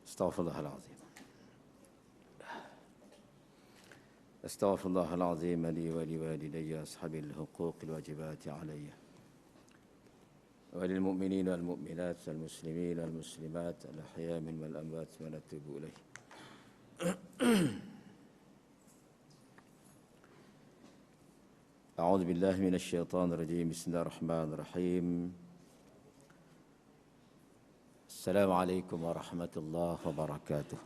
استغفر الله العظيم. استغفر الله العظيم لي ولوالدي أصحاب الحقوق الواجبات علي وللمؤمنين والمؤمنات والمسلمين والمسلمات الأحياء منهم والأموات ونتوب إليه. أعوذ بالله من الشيطان الرجيم. بسم الله الرحمن الرحيم. السلام عليكم ورحمة الله وبركاته.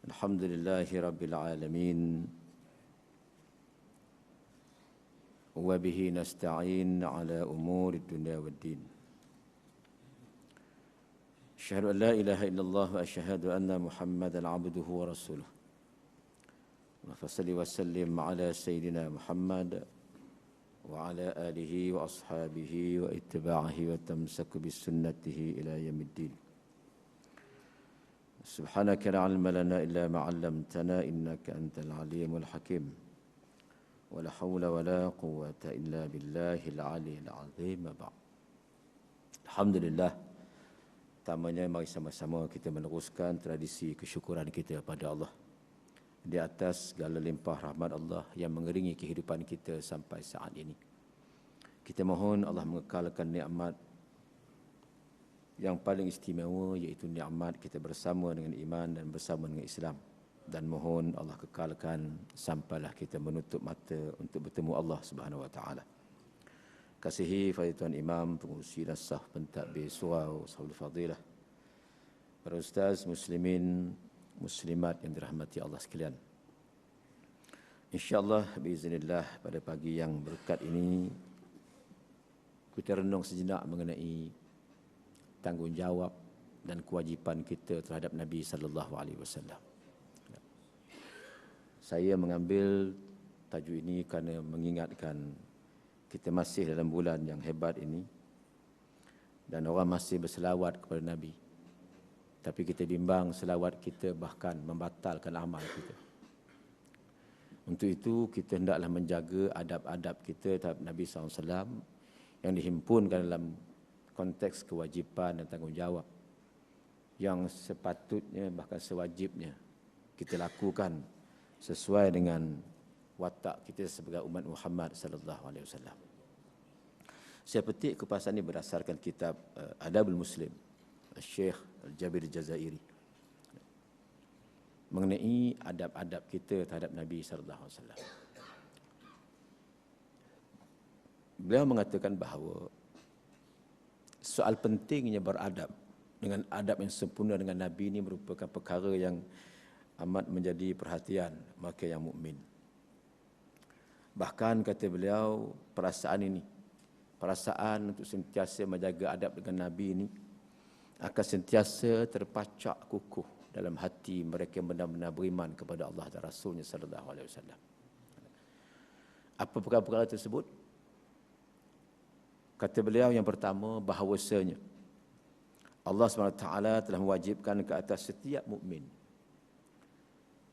الحمد لله رب العالمين، وبه نستعين على أمور الدنيا والدين. أشهد أن لا إله إلا الله وأشهد أن محمدا عبده ورسوله. فصل وسلم على سيدنا محمد وعلى آله وأصحابه واتباعه وتمسك بسنته إلى يوم الدين. سبحانك لا علم لنا إلا ما علمتنا إنك أنت العليم الحكيم. ولا حول ولا قوة إلا بالله العلي العظيم. بعد. Alhamdulillah. Pertamanya mari sama-sama kita meneruskan tradisi kesyukuran kita pada Allah di atas segala limpah rahmat Allah yang mengeringi kehidupan kita sampai saat ini. Kita mohon Allah mengekalkan nikmat yang paling istimewa, iaitu nikmat kita bersama dengan iman dan bersama dengan Islam, dan mohon Allah kekalkan sampailah kita menutup mata untuk bertemu Allah Subhanahu wa taala. Kasihi Tuan Imam, pengurusi dan sah pentadbir surau, sahabat fadilah, para ustaz, muslimin, muslimat yang dirahmati Allah sekalian. InsyaAllah, biiznillah, pada pagi yang berkat ini, kita renung sejenak mengenai tanggungjawab dan kewajipan kita terhadap Nabi SAW. Saya mengambil tajuk ini kerana mengingatkan kita masih dalam bulan yang hebat ini dan orang masih berselawat kepada Nabi. Tapi kita bimbang selawat kita bahkan membatalkan amal kita. Untuk itu kita hendaklah menjaga adab-adab kita terhadap Nabi SAW yang dihimpunkan dalam konteks kewajipan dan tanggungjawab yang sepatutnya bahkan sewajibnya kita lakukan sesuai dengan watak kita sebagai umat Muhammad sallallahu alaihi wasallam. Saya petik kupasan ini berdasarkan kitab Adabul Muslim Syekh Al-Jabir Al-Jazairi mengenai adab-adab kita terhadap Nabi sallallahu alaihi wasallam. Beliau mengatakan bahawa soal pentingnya beradab dengan adab yang sempurna dengan Nabi ini merupakan perkara yang amat menjadi perhatian mereka yang mukmin. Bahkan kata beliau, perasaan untuk sentiasa menjaga adab dengan Nabi ini akan sentiasa terpacak kukuh dalam hati mereka yang benar-benar beriman kepada Allah dan Rasulnya sallallahu alaihi wasallam. Apa perkara-perkara tersebut? Kata beliau yang pertama, bahawasanya Allah SWT telah mewajibkan ke atas setiap mukmin,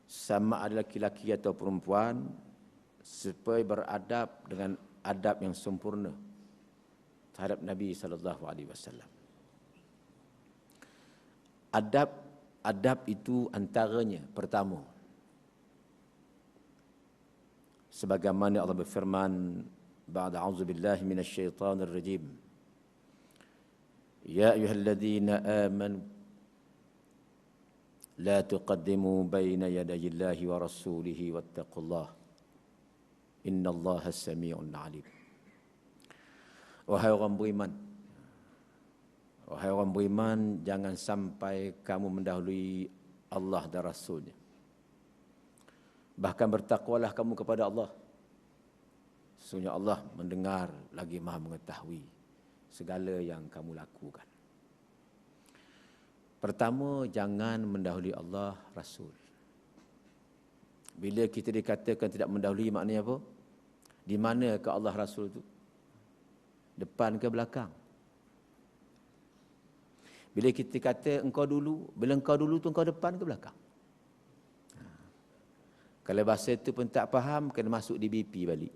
sama ada laki-laki atau perempuan, supaya beradab dengan adab yang sempurna terhadap Nabi sallallahu alaihi wasallam. Adab itu antaranya pertama, sebagaimana Allah berfirman, ba'da a'udzu billahi minasyaitonir rajim, ya ayyuhalladzina amanu la tuqaddimu baina yadayillahi wa rasulihi wattaqullaha innallaha samii'un 'aliim. Wahai orang beriman, jangan sampai kamu mendahului Allah dan Rasulnya. Bahkan bertakwalah kamu kepada Allah. Sesungguhnya Allah mendengar lagi Maha mengetahui segala yang kamu lakukan. Pertama, jangan mendahului Allah, Rasul. Bila kita dikatakan tidak mendahului, maknanya apa? Di mana ke Allah Rasul itu? Depan ke belakang? Bila kita kata engkau dulu, bila engkau dulu tu engkau depan ke belakang? Kalau bahasa itu pun tak faham, kena masuk di BP balik.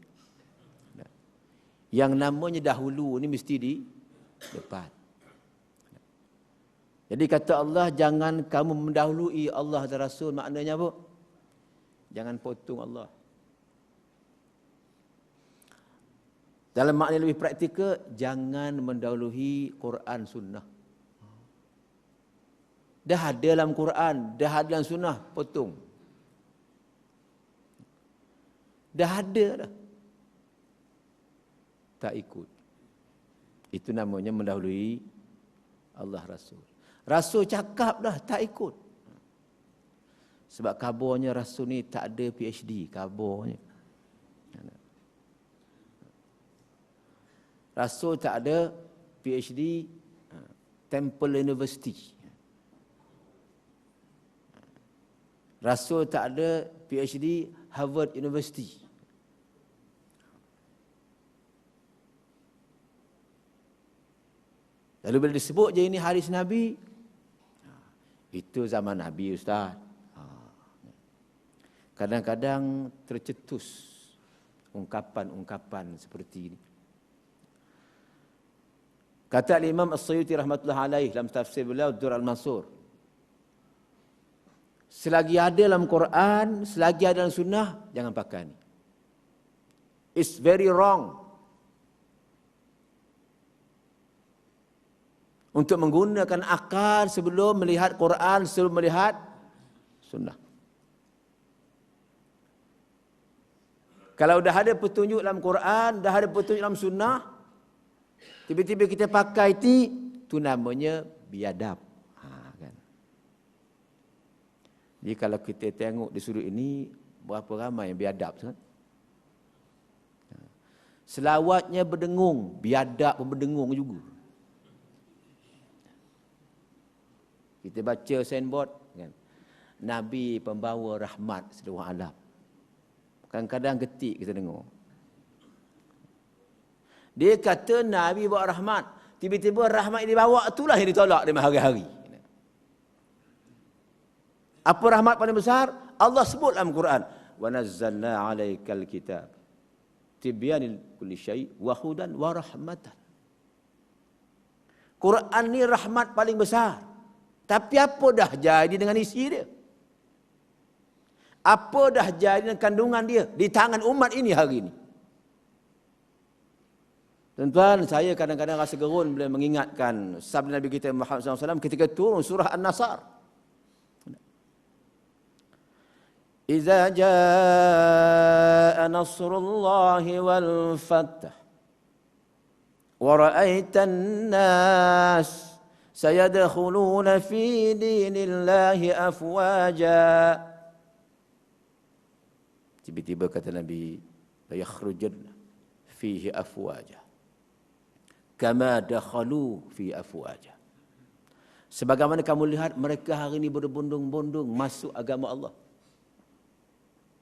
Yang namanya dahulu ni mesti depan. Jadi kata Allah, jangan kamu mendahului Allah dan Rasul. Maknanya apa? Jangan potong Allah. Dalam makna lebih praktikal, jangan mendahului Quran Sunnah. Dah ada dalam Quran, dah ada dalam Sunnah, potong. Dah ada dah. Tak ikut. Itu namanya mendahului Allah Rasul. Rasul cakap dah, tak ikut. Sebab kabarnya Rasul ni tak ada PhD, kabarnya. Rasul tak ada PhD Temple University. Rasul tak ada PhD Harvard University. Lalu bila disebut je ini hadis Nabi, itu zaman Nabi, Ustaz. Kadang-kadang tercetus ungkapan-ungkapan seperti ini. Kata Imam As-Suyuti rahmatullah alaih dalam tafsir beliau Dur Al-Mansur, selagi ada dalam Quran, selagi ada dalam Sunnah, jangan pakai ni. It's very wrong untuk menggunakan akal sebelum melihat Quran, sebelum melihat Sunnah. Kalau dah ada petunjuk dalam Quran, dah ada petunjuk dalam Sunnah, tiba-tiba kita pakai itu namanya biadab. Kan? Jadi kalau kita tengok di sudut ini, berapa ramai yang biadab. Kan? Selawatnya berdengung, biadab pun berdengung juga. Kita baca signboard, kan? Nabi pembawa rahmat seluruh alam. Kadang-kadang getik kita dengar. Dia kata Nabi bawa rahmat. Tiba-tiba rahmat yang dibawa itulah yang ditolak di hari-hari. Apa rahmat paling besar? Allah sebut dalam Quran. Wa nazzalna 'alaikal kitab tibyanil kulli syai' wa hudan wa rahmatan. Quran ni rahmat paling besar. Tapi apa dah jadi dengan isi dia? Apa dah jadi dengan kandungan dia di tangan umat ini hari ini? Tuan-tuan, saya kadang-kadang rasa gerun bila mengingatkan sabda Nabi kita Muhammad SAW ketika turun surah An-Nasr. Iza jaa nasrullahi wal fath wa ra'aitan nas sayadkhuluna fi dinillahi afwaja. Tiba-tiba kata Nabi, la yakhrujanna fihi afwaja kama dakhalu fi afwaja. Sebagaimana kamu lihat mereka hari ini berbondong-bondong masuk agama Allah,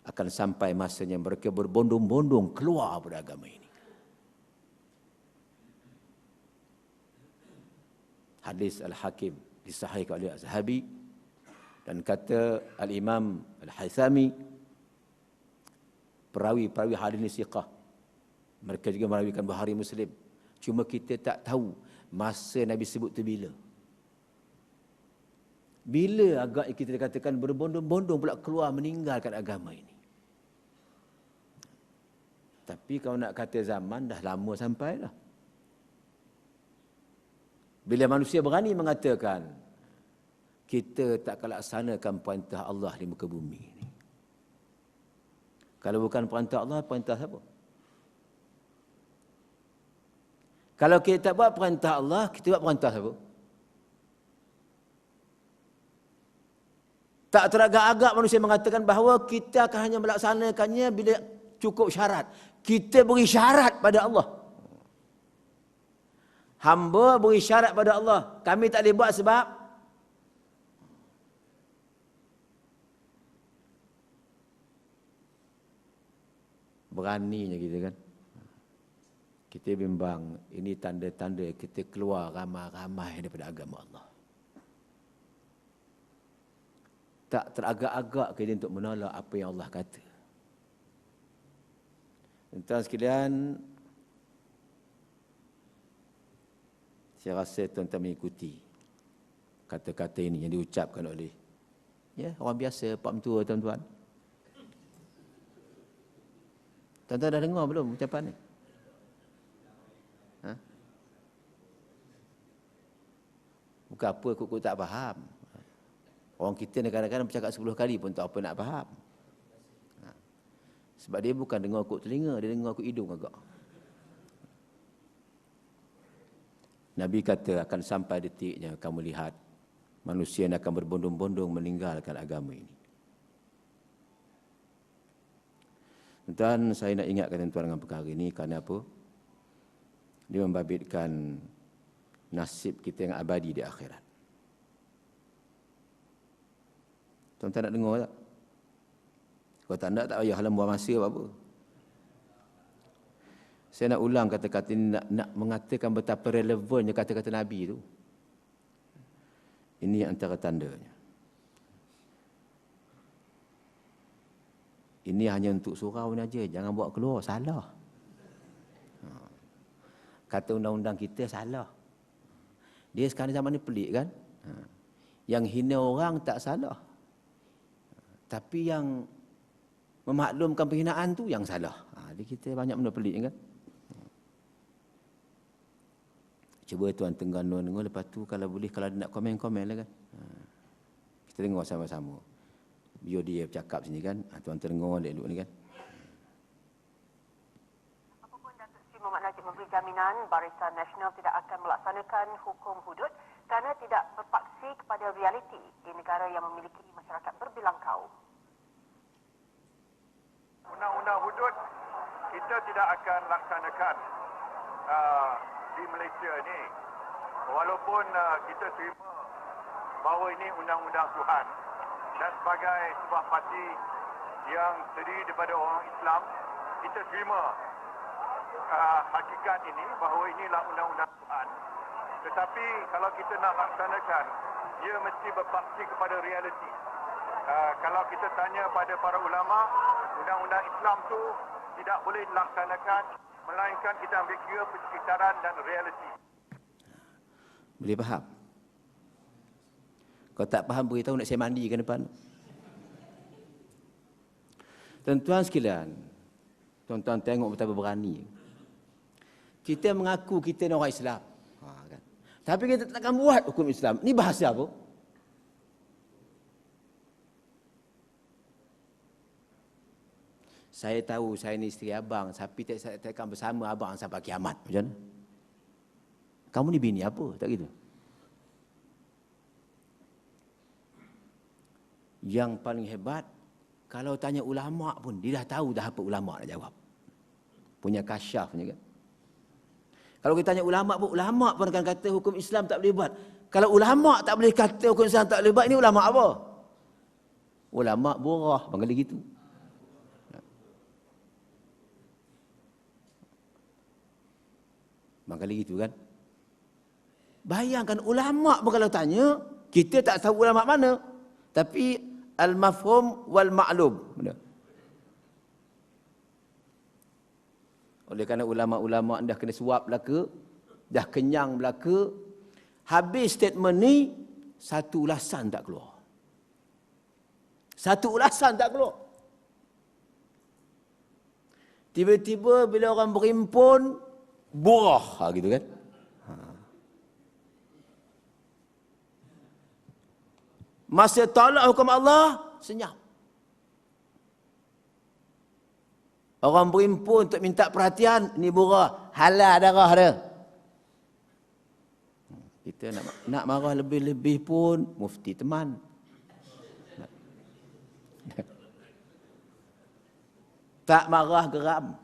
akan sampai masanya mereka berbondong-bondong keluar dari agama ini. Hadis Al-Hakim disahihkan oleh Az-Zahabi dan kata Al-Imam Al-Haythami, perawi-perawi hadis ini siqah. Mereka juga merawikan Bukhari Muslim. Cuma kita tak tahu masa Nabi sebut tu bila. Bila agaknya kita dikatakan berbondong-bondong pula keluar meninggalkan agama ini. Tapi kalau nak kata zaman dah lama sampai dah. Bila manusia berani mengatakan kita tak akan laksanakan perintah Allah di muka bumi ini. Kalau bukan perintah Allah, perintah siapa? Kalau kita tak buat perintah Allah, kita buat perintah siapa? Tak teragak-agak manusia mengatakan bahawa kita akan hanya melaksanakannya bila cukup syarat. Kita beri syarat pada Allah. Hamba beri syarat pada Allah. Kami tak boleh buat sebab beraninya kita kan. Kita bimbang, ini tanda-tanda kita keluar ramai-ramai daripada agama Allah. Tak teragak-agak kita untuk menolak apa yang Allah kata. Tuan-tuan sekalian, Saya rasa tuan-tuan mengikuti kata-kata ini yang diucapkan oleh orang biasa, pak mentua tuan-tuan. Tuan-tuan dah dengar belum ucapan ni? Bukan apa kok tak faham. Orang kita ni kadang-kadang bercakap 10 kali pun tak apa nak faham. Sebab dia bukan dengar kok telinga, dia dengar kok hidung agak. Nabi kata akan sampai detiknya kamu lihat manusia yang akan berbondong-bondong meninggalkan agama ini. Tuan, saya nak ingatkan tuan dengan perkara ini kerana apa? Dia membabitkan nasib kita yang abadi di akhirat. Tuan-tuan nak dengar tak? Kalau tak nak, tak payah halang buang masa apa-apa. Saya nak ulang kata-kata ini, nak mengatakan betapa relevannya kata-kata Nabi itu. Ini antara tandanya. Ini hanya untuk surau ni aja, jangan buat keluar, salah. Kata undang-undang kita salah. Dia sekarang zaman ni pelik kan? Yang hina orang tak salah. Tapi yang memaklumkan penghinaan tu yang salah. Jadi kita banyak benda pelik kan? Cuba tuan tengah dengar, lepas tu kalau boleh, kalau nak komen-komen lah kan. Kita dengar sama-sama. Biar dia bercakap sini kan. Tuan dengar elok ni kan. Apapun Datuk Seri Muhammad Najib memberi jaminan Barisan Nasional tidak akan melaksanakan hukum hudud kerana tidak berpaksi kepada realiti di negara yang memiliki masyarakat berbilang kaum. Undang-undang hudud kita tidak akan laksanakan di Malaysia ni, walaupun kita terima bahawa ini undang-undang Tuhan dan sebagai sebuah parti yang terdiri daripada orang Islam, kita terima hakikat ini bahawa inilah undang-undang Tuhan. Tetapi kalau kita nak laksanakan, ia mesti berpaksi kepada realiti. Kalau kita tanya pada para ulama, undang-undang Islam tu tidak boleh dilaksanakan melainkan kita ambil kira persekitaran dan realiti. Boleh faham? Kalau tak faham, beritahu nak saya mandi ke depan. Tuan-tuan sekalian, tuan-tuan tengok betapa berani. Kita mengaku kita ni orang Islam. Kan? Tapi kita takkan buat hukum Islam. Ni bahasa apa? Saya tahu saya ni isteri abang, tapi saya akan bersama abang sampai kiamat. Macam mana? Kamu ni bini apa? Tak gitu. Yang paling hebat, kalau tanya ulama pun, dia dah tahu dah apa ulama nak jawab. Punya kasyaf punya kan. Kalau kita tanya ulama pun akan kata hukum Islam tak boleh buat. Kalau ulama tak boleh kata hukum Islam tak boleh buat, ini ulama apa? Ulama burah, panggil gitu. Kali gitu kan. Bayangkan ulama pun kalau tanya, kita tak tahu ulama mana. Tapi al-mafhum wal ma'lum. Oleh kerana ulama-ulama dah kena suap belaka, dah kenyang belaka, habis statement ni, satu ulasan tak keluar. Satu ulasan tak keluar. Tiba-tiba bila orang berimpun, burah gitu kan. Masa tolak hukum Allah, senyap. Orang berimpun untuk minta perhatian, ni burah, halal darah dia. Kita nak marah lebih-lebih pun, mufti teman. Tak marah geram.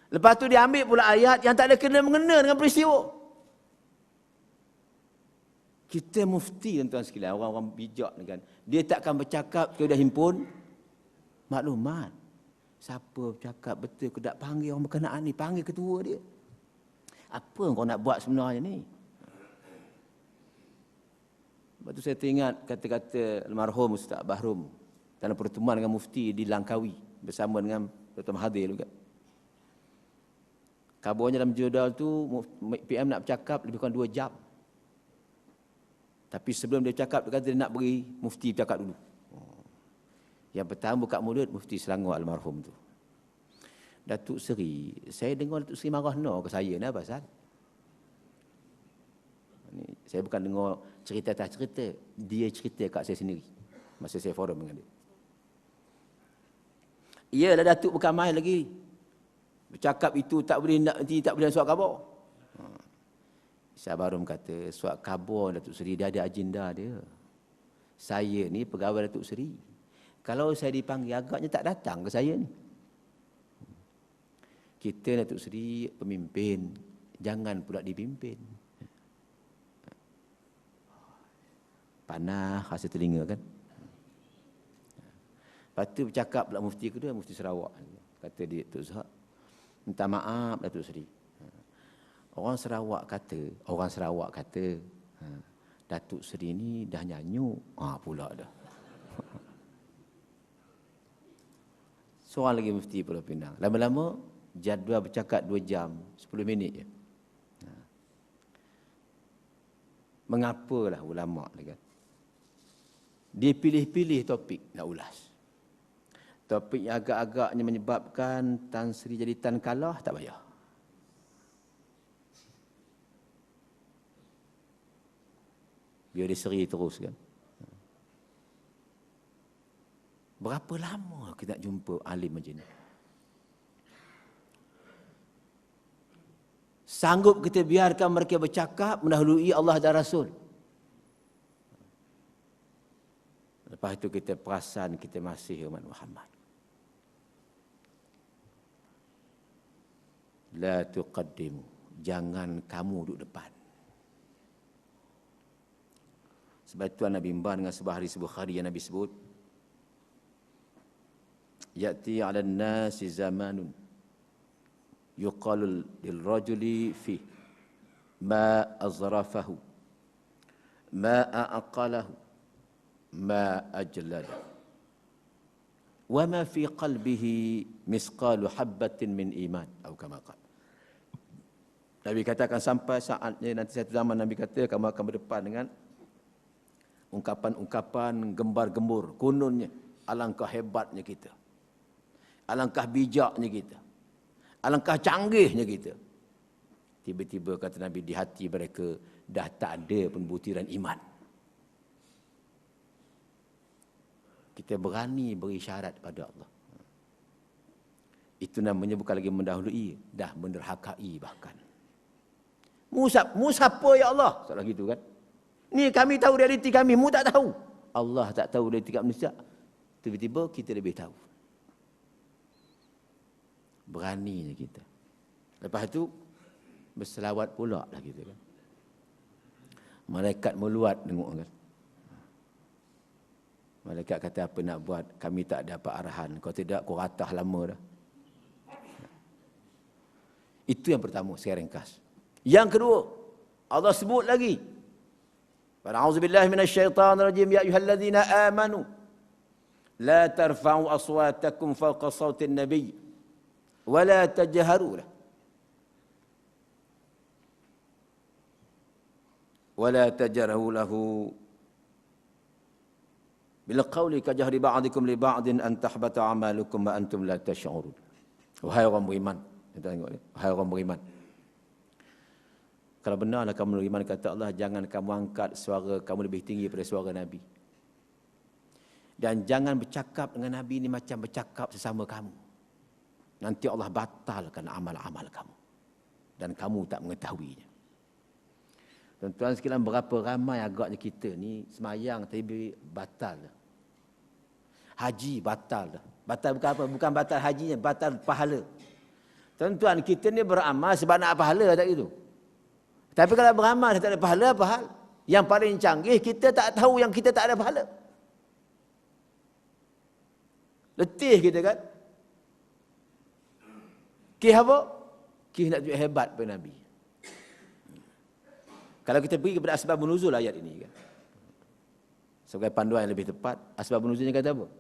Lepas tu dia ambil pula ayat yang tak ada kena-mengena dengan peristiwa. Kita mufti tuan-tuan sekalian, orang-orang bijak ni kan. Dia takkan bercakap ke dah himpun maklumat. Siapa bercakap betul ke tak, panggil orang berkenaan ni, panggil ketua dia. Apa kau nak buat sebenarnya ni? Lepas tu saya teringat kata-kata almarhum Ustaz Bahrum dalam pertemuan dengan mufti di Langkawi bersama dengan Dr. Mahathir juga. Kabarnya dalam jurnal tu PM nak bercakap lebih kurang 2 jam. Tapi sebelum dia bercakap, dia kata dia nak beri mufti bercakap dulu. Yang pertama buka mulut Mufti Selangor almarhum tu. Datuk Seri, saya dengar Datuk Seri marah ke saya ni apa pasal? Saya bukan dengar cerita atas cerita, dia cerita kat saya sendiri masa saya forum dengan dia. Iyalah Datuk bukan main lagi. Bercakap itu tak boleh surat khabar. Syabarum kata, surat khabar Datuk Seri dia ada agenda dia. Saya ni pegawai Datuk Seri. Kalau saya dipanggil agaknya tak datang ke saya ni. Kita Datuk Seri pemimpin, jangan pula dipimpin. Panah rasa telinga kan. Lepas tu bercakap pula mufti kedua, Mufti Sarawak. Kata dia, Tok Zahak, minta maaf Datuk Seri. Orang Sarawak kata, Datuk Seri ni dah nyanyuk. Pula dah. Seorang lagi mufti Pulau Pinang. Lama-lama jadual bercakap 2 jam, 10 minit je. Mengapalah ulama' dia kan? Dia pilih-pilih topik nak ulas. Topik yang agak-agaknya menyebabkan Tan Sri jadi Tan kalah, tak payah. Biar dia seri terus kan. Berapa lama kita nak jumpa alim macam ni? Sanggup kita biarkan mereka bercakap mendahului Allah dan Rasul. Lepas itu kita perasan kita masih umat Muhammad. La tuqaddimu. Jangan kamu duduk depan. Sebab itu Nabi Imban dengan sebuah hadis Bukhari yang Nabi sebut, Ya'ti 'ala an-nasi zamanun yuqalu lil-rajuli fi ma azrafahu ma aqalahu ma ajlada wa ma fi qalbihi misqalu habbatin min iman atau kama qala. Nabi katakan sampai saatnya nanti satu zaman Nabi kata kamu akan berdepan dengan ungkapan-ungkapan gembar-gembur, kononnya alangkah hebatnya kita, alangkah bijaknya kita, alangkah canggihnya kita. Tiba-tiba kata Nabi di hati mereka dah tak ada pun butiran iman. Kita berani beri syarat pada Allah. Itu namanya bukan lagi mendahului, dah menderhakai bahkan. Mu siapa ya Allah? Soalan gitu kan. Ni kami tahu realiti kami, mu tak tahu. Allah tak tahu realiti kat manusia. Tiba-tiba kita lebih tahu. Beraninya kita. Lepas itu berselawat pula lah kita kan. Malaikat meluat tengok kan. Malaikat kata apa nak buat, kami tak dapat arahan. Kalau tidak kau ratah lama dah. Itu yang pertama saya ringkas. Yang kedua, Allah sebut lagi. A'udzubillahi minasyaitanir rajim, ya ayyuhalladzina amanu la tarfa'u aswatakum fawqa sawtin nabiy wa la tajharu lahu wa la tajharu lahu bil qawli ka jahri ba'dikum li ba'din an tahbata a'malukum wa antum la tash'urun. Wahai orang beriman, kita tengok ni, wahai orang beriman, kalau benarlah kamu beriman, kata Allah, jangan kamu angkat suara kamu lebih tinggi daripada suara Nabi. Dan jangan bercakap dengan Nabi ini macam bercakap sesama kamu. Nanti Allah batalkan amal-amal kamu. Dan kamu tak mengetahuinya. Tuan-tuan sekalian, berapa ramai agaknya kita ni semayang tapi batal. Haji batal. Batal bukan apa? Bukan batal hajinya, batal pahala. Tuan-tuan, kita ni beramal sebab nak pahala, tak gitu? Tapi kalau beramal tak ada pahala, apa hal? Yang paling canggih, kita tak tahu yang kita tak ada pahala. Letih kita kan? Kih apa? Kih nak tunjuk hebat pada Nabi. Kalau kita pergi kepada asbab nuzul ayat ini kan. Sebagai panduan yang lebih tepat, asbab nuzulnya kata apa?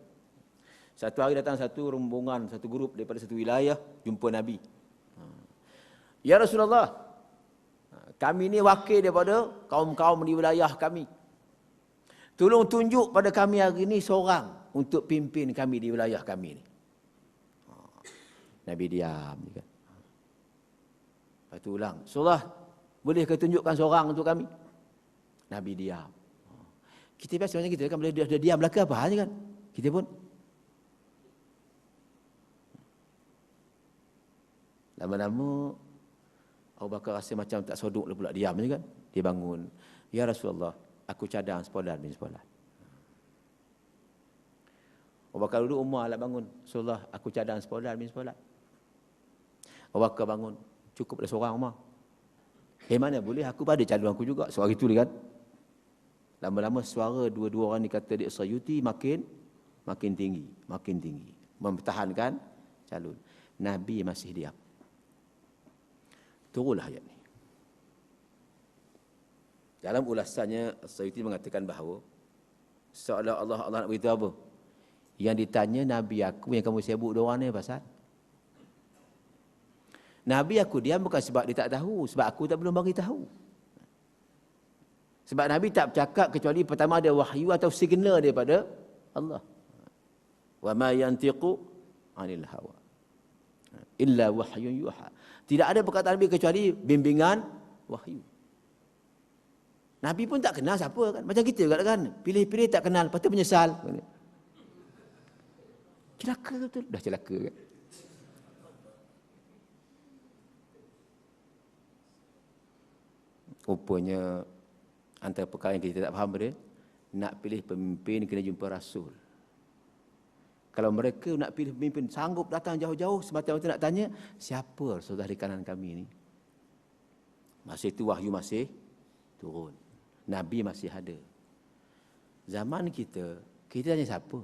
Satu hari datang satu rombongan, satu grup daripada satu wilayah jumpa Nabi. Ya Rasulullah, kami ni wakil daripada kaum-kaum di wilayah kami. Tolong tunjuk pada kami hari ni seorang untuk pimpin kami di wilayah kami ni. Nabi diam. Lepas tu ulang. Rasulullah, boleh ke tunjukkan seorang untuk kami? Nabi diam. Kita biasa macam kita kan, bila dia diam belaka apa hal kan? Kita pun lama-lama Abu Bakar rasa macam tak sodok pula, diam je kan. Dia bangun. Ya Rasulullah, aku cadang sepolan bin sepolan. Abu Bakar duduk, Umar lah bangun. Rasulullah, aku cadang sepolan bin sepolan. Abu Bakar bangun. Cukup dah seorang, Umar. Mana boleh, aku pada calon aku juga. Suara itu dia kan. Lama-lama suara dua-dua orang ni kata dia Sayuti makin tinggi. Makin tinggi. Mempertahankan calon. Nabi masih diam. Turunlah ayat ni. Dalam ulasannya, Sayuti mengatakan bahawa seolah Allah nak beritahu apa? Yang ditanya Nabi aku yang kamu sibuk dua orang ni pasal? Nabi aku diam bukan sebab dia tak tahu, sebab aku tak belum bagi tahu. Sebab Nabi tak bercakap kecuali pertama ada wahyu atau signal daripada Allah. Wa ma yantiqu 'anil hawa illa wahyun yuha. Tidak ada perkataan Nabi kecuali bimbingan wahyu. Nabi pun tak kenal siapa kan. Macam kita juga kan. Pilih-pilih tak kenal, lepas tu menyesal. Celaka betul. Dah celaka kan. Rupanya antara perkara yang kita tak faham dia, nak pilih pemimpin kena jumpa Rasul. Kalau mereka nak pilih pemimpin, sanggup datang jauh-jauh semata-mata nak tanya, siapa saudara di kanan kami ni? Masa itu wahyu masih turun. Nabi masih ada. Zaman kita tanya siapa?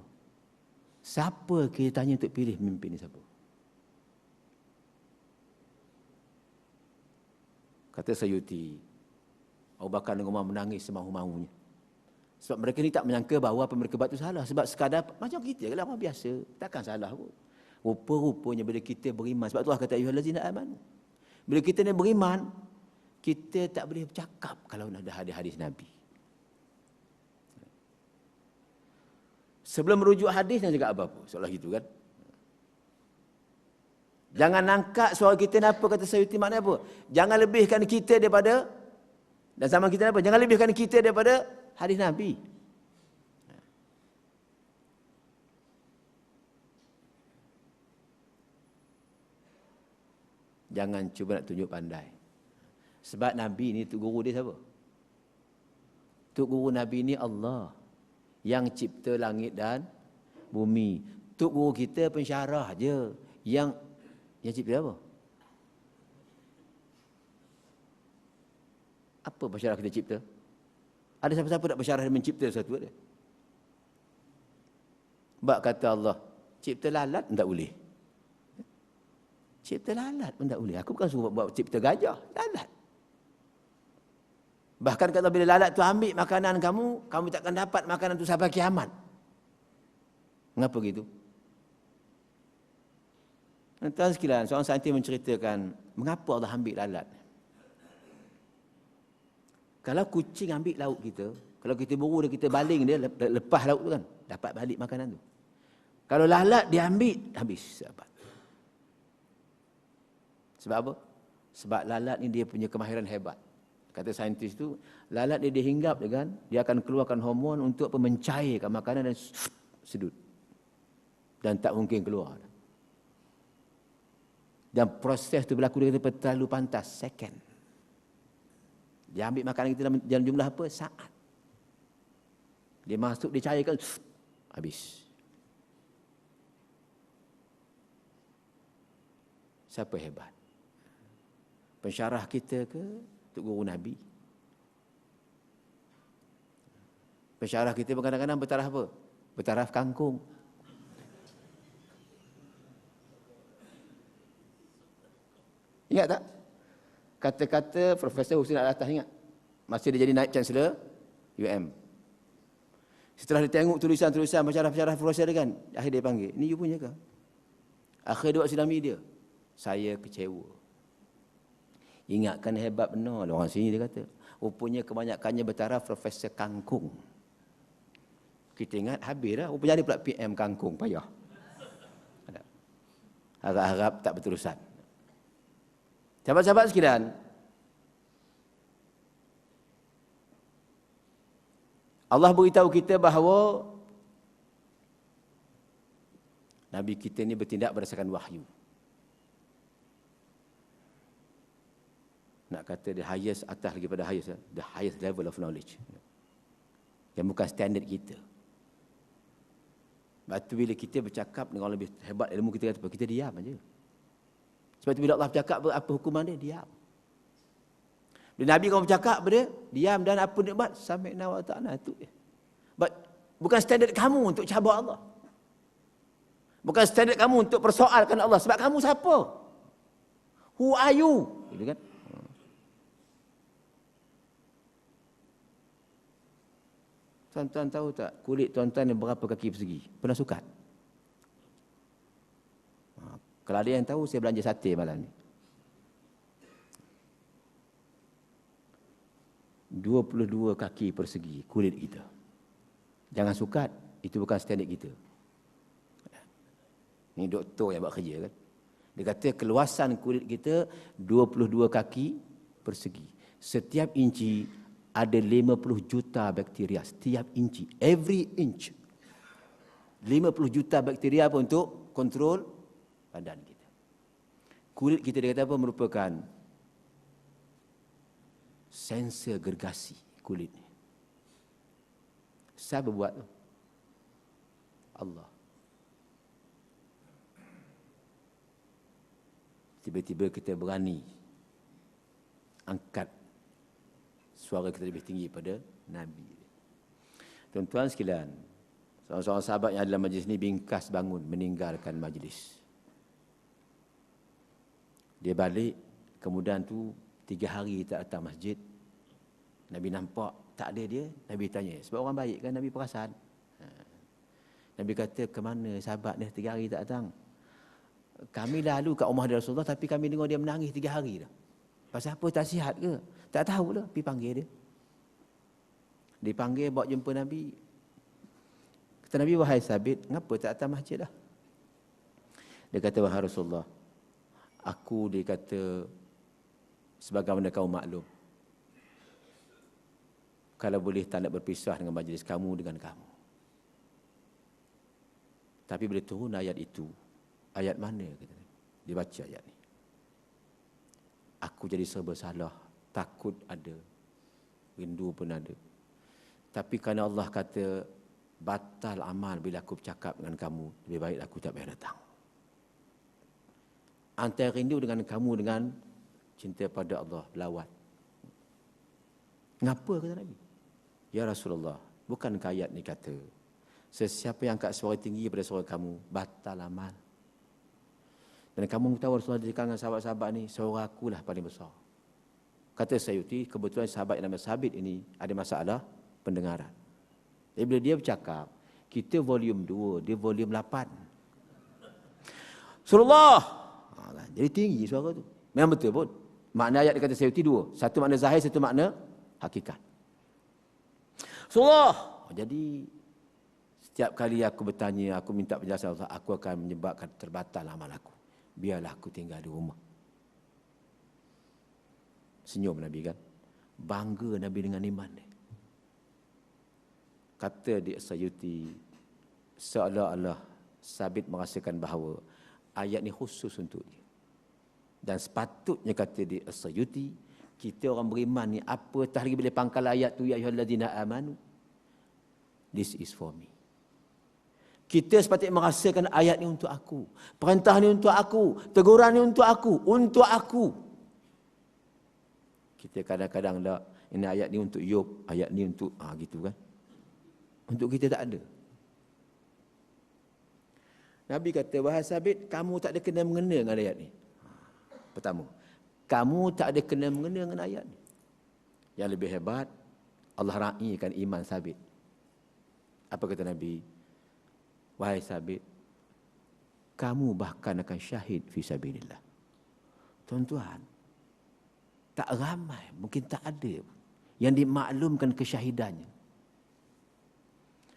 Siapa kita tanya untuk pilih pemimpin ni siapa? Kata Sayuti, Abu Bakar dan Umar menangis semahu-mahunya. Sebab mereka ni tak menyangka bahawa apa mereka buat tu salah. Sebab sekadar macam kita kan orang biasa. Takkan salah pun. Rupa-rupanya bila kita beriman. Sebab tu Allah kata, ayyuhallazina amanu. Bila kita ni beriman, kita tak boleh bercakap kalau ada hadis-hadis Nabi. Sebelum merujuk hadis nak cakap apa-apa. Seolah gitu kan. Jangan angkat suara kita ni apa, kata Sayuti, maknanya apa? Jangan lebihkan kita daripada, dan zaman kita apa? Jangan lebihkan kita daripada hadis Nabi. Jangan cuba nak tunjuk pandai. Sebab Nabi ni, Tok Guru dia siapa? Tok Guru Nabi ni Allah. Yang cipta langit dan bumi. Tok Guru kita pensyarah je. Yang cipta apa? Apa pensyarah kita cipta? Ada siapa-siapa nak bersyarah dan mencipta sesuatu dia? Sebab kata Allah, cipta lalat pun tak boleh. Cipta lalat pun tak boleh. Aku bukan suruh buat cipta gajah, lalat. Bahkan kata bila lalat tu ambil makanan kamu, kamu takkan dapat makanan tu sampai kiamat. Mengapa gitu? Tuan sekalian, seorang saintis menceritakan mengapa Allah ambil lalat. Kalau kucing ambil lauk kita, kalau kita buru dia, kita baling dia, lepas lauk tu kan, dapat balik makanan tu. Kalau lalat dia ambil, habis dapat. Sebab apa? Sebab lalat ni dia punya kemahiran hebat. Kata saintis tu, lalat dia hinggap dia kan, dia akan keluarkan hormon untuk mencairkan makanan dan sedut. Dan tak mungkin keluar. Dan proses tu berlaku dia kata terlalu pantas, second. Dia ambil makanan kita dalam jumlah apa? Saat. Dia masuk, dia cairkan, habis. Siapa hebat? Pensyarah kita ke Tok Guru Nabi? Pensyarah kita kadang-kadang bertaraf apa? Bertaraf kangkung. Ingat tak? Kata-kata Profesor Husin Alatas, ingat? Masa dia jadi naib Chancellor UM. Setelah dia tengok tulisan-tulisan pensyarah-pensyarah Profesor dia kan, akhir dia panggil, ni you punya ke? Akhir dia buat sidang media. Saya kecewa. Ingatkan hebat benar orang sini dia kata. Rupanya kebanyakannya bertaraf Profesor Kangkung. Kita ingat habis dah. Rupanya ada pula PM Kangkung, payah. Harap-harap tak berterusan. Sahabat-sahabat sekalian, Allah beritahu kita bahawa Nabi kita ni bertindak berdasarkan wahyu. Nak kata the highest, atas lagi pada highest, the highest level of knowledge. Yang bukan standard kita. Sebab tu bila kita bercakap dengan orang lebih hebat ilmu, kita kata apa? Kita diam aja. Sebab tu bila Allah bercakap apa hukuman dia? Diam. Bila Nabi kau bercakap pada dia, diam, dan apa dia buat? Sami'na wa ta'na, itu. Bukan standard kamu untuk cabar Allah. Bukan standard kamu untuk persoalkan Allah. Sebab kamu siapa? Who are you? Gitu kan? Tuan-tuan tahu tak kulit tuan-tuan ni berapa kaki persegi? Pernah sukat? Kalau ada yang tahu, saya belanja sate malam ni. 22 kaki persegi kulit kita. Jangan sukat, itu bukan standard kita. Ini doktor yang buat kerja kan. Dia kata keluasan kulit kita 22 kaki persegi. Setiap inci ada 50 juta bakteria. Setiap inci. Every inch. 50 juta bakteria apa untuk kontrol badan kita. Kulit kita dia kata apa? Merupakan sensor gergasi kulit ni. Siapa buat tu? Allah. Tiba-tiba kita berani angkat suara kita lebih tinggi pada Nabi. Tuan-tuan sekalian, seorang sahabat yang ada dalam majlis ni bingkas bangun meninggalkan majlis. Dia balik, kemudian tu 3 hari tak datang masjid. Nabi nampak tak ada dia, Nabi tanya, sebab orang baik kan, Nabi perasan. Nabi kata, ke mana sahabat dia 3 hari tak datang? Kami lalu kat rumah dia Rasulullah, tapi kami dengar dia menangis 3 hari dah. Pasal apa, tak sihat ke? Tak tahu lah, pergi panggil dia. Dipanggil, bawa jumpa Nabi. Kata Nabi, wahai Sabit, kenapa tak datang masjid dah? Dia kata, wahai Rasulullah, aku, dia kata, sebagaimana kau maklum, kalau boleh tak nak berpisah dengan majlis kamu dengan kamu. Tapi bila turun ayat itu, ayat mana? Dia baca ayat ni. Aku jadi serba salah, takut ada, rindu pun ada. Tapi kerana Allah kata, batal amal bila aku bercakap dengan kamu, lebih baik aku tak payah datang. Antara rindu dengan kamu dengan cinta pada Allah, berlawat. Ngapa kata Nabi? Ya Rasulullah, bukankah ayat ni kata, sesiapa yang angkat suara tinggi pada suara kamu, batal amal. Dan kamu tahu Rasulullah di kalangan sahabat-sahabat ni, suara akulah paling besar. Kata Sayyuti, kebetulan sahabat yang nama Sabit ini ada masalah pendengaran. Jadi bila dia bercakap, kita volume 2, dia volume 8. Rasulullah! Jadi tinggi suara tu. Memang betul pun. Makna ayat dia kata Sayyuti 2. Satu makna zahir, satu makna hakikat. Rasulullah! Jadi setiap kali aku bertanya, aku minta penjelasan Allah, aku akan menyebabkan terbatal amal aku. Biarlah aku tinggal di rumah. Senyum Nabi kan. Bangga Nabi dengan iman dia. Kata di Sayyuti, seolah-olah Sabit merasakan bahawa ayat ni khusus untuk dia. Dan sepatutnya kata di Sayyuti, kita orang beriman ni, apa tak lagi bila pangkal ayat tu, ya ayyuhalladzina amanu, this is for me. Kita sepatutnya merasakan ayat ni untuk aku. Perintah ni untuk aku. Teguran ni untuk aku. Untuk aku. Kita kadang-kadang tak, ini ayat ni untuk Yub, ayat ni untuk, gitu kan. Untuk kita tak ada. Nabi kata, wahai Sabit, kamu tak ada kena mengena dengan ayat ni. Pertama, kamu tak ada kena mengena dengan ayat ni. Yang lebih hebat, Allah raihkan iman Sabit. Apa kata Nabi? Wahai Sabit, kamu bahkan akan syahid fi sabilillah. Tuan-tuan, Tak ramai, mungkin tak ada yang dimaklumkan kesyahidannya.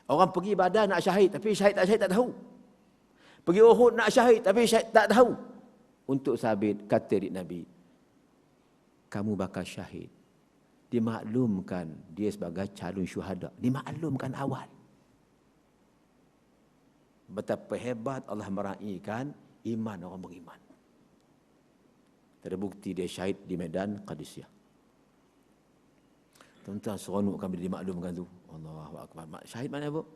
Orang pergi Badar nak syahid, tapi syahid tak tahu. Pergi Uhud nak syahid, tapi syahid tak tahu. Untuk sahabat, kata Nabi, kamu bakal syahid. Dimaklumkan dia sebagai calon syuhada. Dimaklumkan awal. Betapa hebat Allah meraihkan iman orang beriman. Terbukti dia syahid di medan Qadisiyah. Tuan-tuan seronok kami dimaklumkan tu. Allahu Akbar. Syahid mana apa?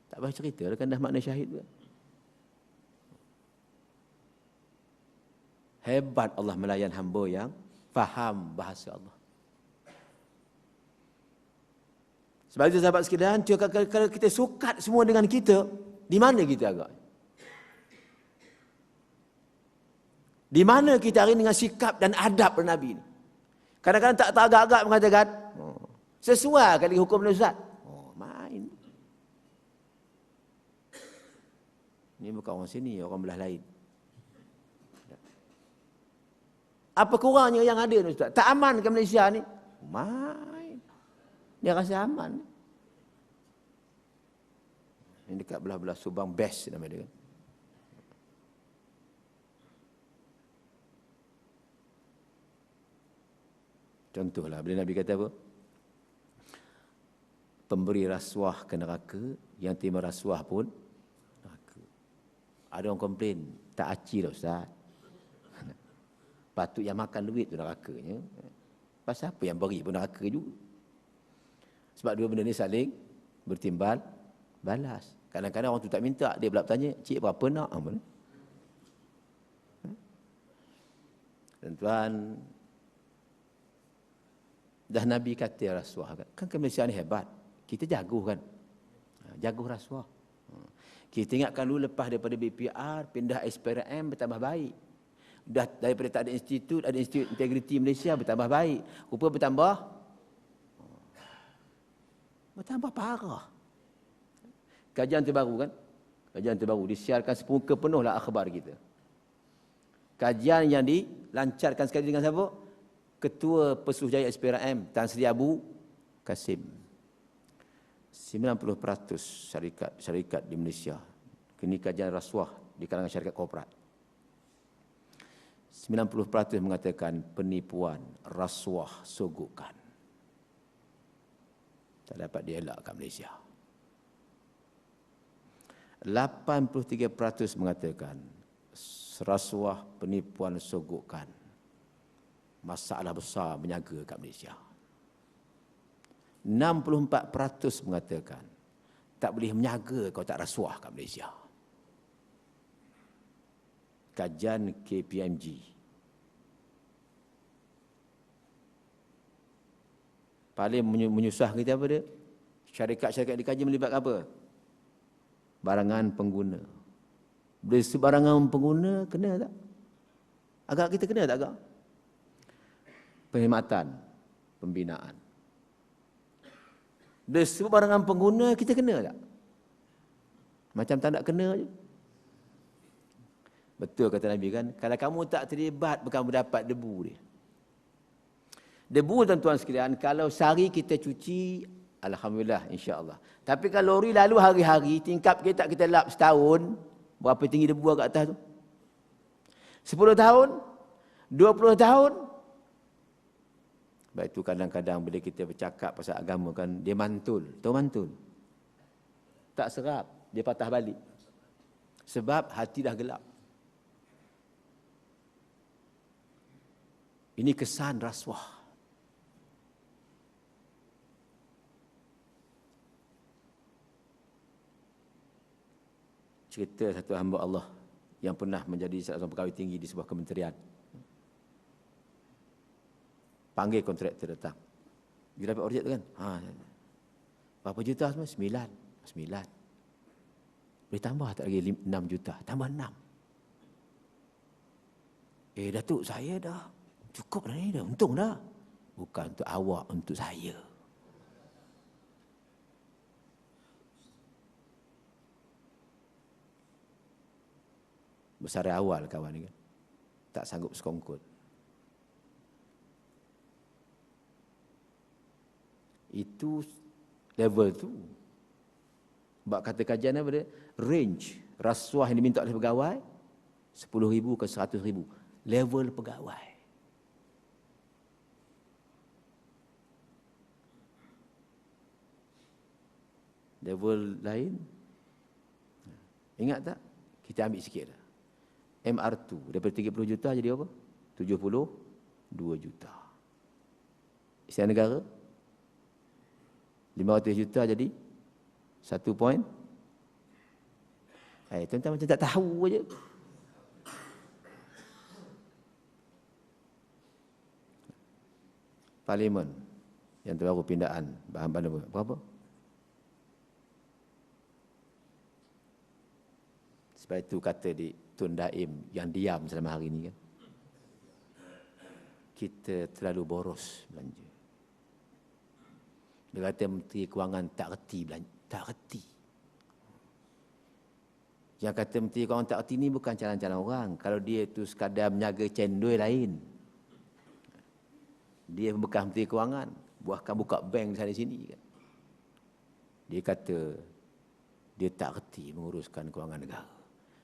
Tak payah cerita kan dah makna syahid tu. Hebat Allah melayan hamba yang faham bahasa Allah. Sebab itu sahabat sekalian, kalau kita sukat semua dengan kita, di mana kita agak? Di mana kita hari ini dengan sikap dan adab Nabi ini? Kadang-kadang tak agak-agak mengatakan, sesuai kali hukum ni Ustaz. Main. Ini bukan orang sini, orang belah lain. Apa kurangnya yang ada ni Ustaz? Tak aman ke Malaysia ni? Main. Dia rasa aman. Ini dekat belah-belah Subang, best nama dia. Contohlah, bila Nabi kata apa? Pemberi rasuah ke neraka, yang terima rasuah pun neraka. Ada orang komplain, tak aci dah Ustaz. Patut yang makan duit tu nerakanya. Pasal apa yang beri pun neraka juga. Sebab dua benda ni saling bertimbal balas. Kadang-kadang orang tu tak minta, dia pula bertanya, cik berapa nak? Tuan-tuan, dah Nabi kata rasuah kan ke Malaysia ni hebat. Kita jago kan. Jago rasuah. Kita ingatkan dulu lepas daripada BPR, pindah SPRM bertambah baik. Dah daripada tak ada institut, ada Institut Integriti Malaysia bertambah baik. Rupa bertambah parah. Kajian terbaru kan? Kajian terbaru disiarkan semuka penuhlah akhbar kita. Kajian yang dilancarkan sekali dengan siapa? Ketua Pesuruhjaya SPRM Tan Sri Abu Kasim. 90% syarikat di Malaysia kini kajian rasuah di kalangan syarikat korporat. 90% mengatakan penipuan, rasuah, sogokan. Tak dapat dielak kat Malaysia. 83% mengatakan rasuah, penipuan, sogokan masalah besar menyaga kat Malaysia. 64% mengatakan tak boleh menyaga kalau tak rasuah kat Malaysia. Kajian KPMG. Paling menyusah kita apa dia? Syarikat-syarikat dikaji melibatkan apa? Barangan pengguna. Bila sebarangan pengguna, kena tak? Agak kita kena tak agak? Perkhidmatan, pembinaan. Bila sebarangan pengguna, kita kena tak? Macam tak nak kena je. Betul kata Nabi kan, kalau kamu tak terlibat, kamu dapat debu dia. Debu tuan-tuan sekalian, kalau sehari kita cuci, alhamdulillah insya-Allah. Tapi kalau lori lalu hari-hari, tingkap kita lap setahun, berapa tinggi debu kat atas tu? 10 tahun? 20 tahun? Sebab itu kadang-kadang bila kita bercakap pasal agama kan, dia mantul. Tahu mantul? Tak serap, dia patah balik. Sebab hati dah gelap. Ini kesan rasuah. Cerita satu hamba Allah yang pernah menjadi seorang pegawai tinggi di sebuah kementerian. Panggil kontraktor datang. Dia dapat order tu kan? Berapa juta semua? 9. Boleh tambah tak lagi 6 juta? Tambah 6. Datuk, saya dah cukup dah ni, dah untung dah. Bukan untuk awak, untuk saya. Besar awal kawan ni kan. Tak sanggup sekongkot. Itu level tu. Sebab kata kajian apa dia? Range rasuah yang diminta oleh pegawai 10,000 ke 100,000. Level pegawai. Level lain. Ingat tak? Kita ambil sikit dah. MR2 daripada 30 juta jadi apa? 72 juta. Istana negara 500 juta jadi 1 point. Tuan-tuan macam tak tahu aja. Parlimen yang terbaru pindaan bahan berapa? Sebab itu kata di Tun Daim yang diam selama hari ini kan. Kita terlalu boros belanja. Dia kata Menteri Kewangan tak reti belanja. Tak reti. Yang kata Menteri Kewangan tak reti ni bukan calon-calon orang. Kalau dia tu sekadar menjaga cendol lain. Dia bekas Menteri Kewangan. Buahkan buka bank sana sini kan. Dia kata dia tak reti menguruskan kewangan negara.